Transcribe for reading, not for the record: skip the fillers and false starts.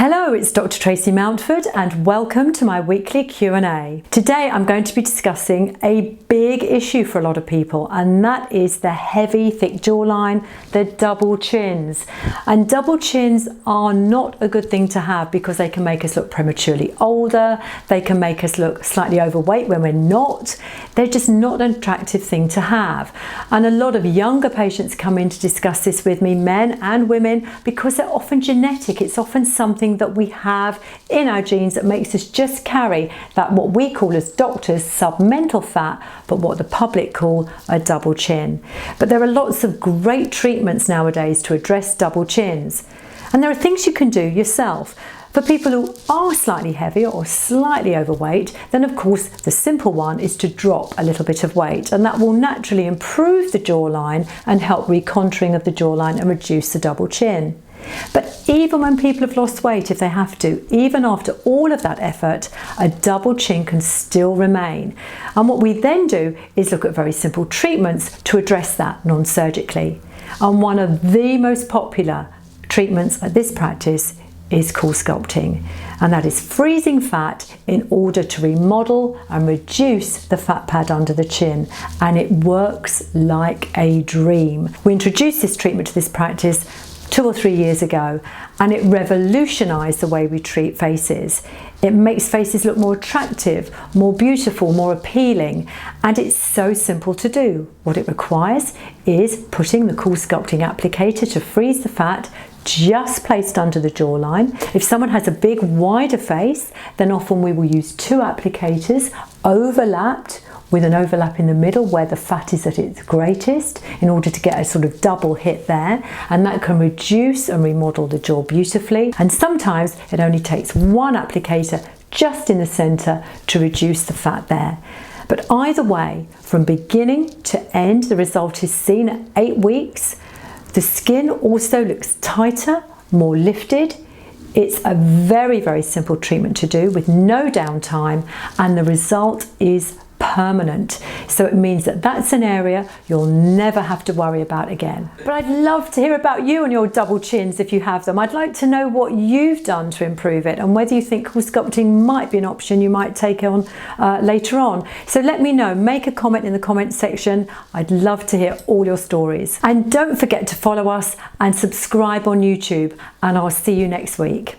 Hello, it's Dr. Tracy Mountford and welcome to my weekly Q&A. Today I'm going to be discussing a big issue for a lot of people, and that is the heavy, thick jawline, the double chins. And double chins are not a good thing to have because they can make us look prematurely older, they can make us look slightly overweight when we're not. They're just not an attractive thing to have. And a lot of younger patients come in to discuss this with me, men and women, because they're often genetic. It's often something that we have in our genes that makes us just carry that, what we call as doctors, submental fat, but what the public call a double chin. But there are lots of great treatments nowadays to address double chins. And there are things you can do yourself. For people who are slightly heavier or slightly overweight, then of course the simple one is to drop a little bit of weight, and that will naturally improve the jawline and help recontouring of the jawline and reduce the double chin. But even when people have lost weight, if they have to, even after all of that effort, a double chin can still remain. And what we then do is look at very simple treatments to address that non-surgically. And one of the most popular treatments at this practice is CoolSculpting, and that is freezing fat in order to remodel and reduce the fat pad under the chin, and it works like a dream. We introduced this treatment to this practice 2 or 3 years ago, and it revolutionized the way we treat faces. It makes faces look more attractive, more beautiful, more appealing, and it's so simple to do. What it requires is putting the CoolSculpting applicator to freeze the fat just placed under the jawline. If someone has a big, wider face, then often we will use 2 applicators overlapped, with an overlap in the middle where the fat is at its greatest, in order to get a sort of double hit there, and that can reduce and remodel the jaw beautifully. And sometimes it only takes 1 applicator just in the center to reduce the fat there. But either way, from beginning to end, the result is seen at 8 weeks. The skin also looks tighter, more lifted. It's a very, very simple treatment to do with no downtime, and the result is permanent. So it means that that's an area you'll never have to worry about again. But I'd love to hear about you and your double chins if you have them. I'd like to know what you've done to improve it and whether you think CoolSculpting might be an option you might take on later on. So let me know, make a comment in the comment section. I'd love to hear all your stories. And don't forget to follow us and subscribe on YouTube, and I'll see you next week.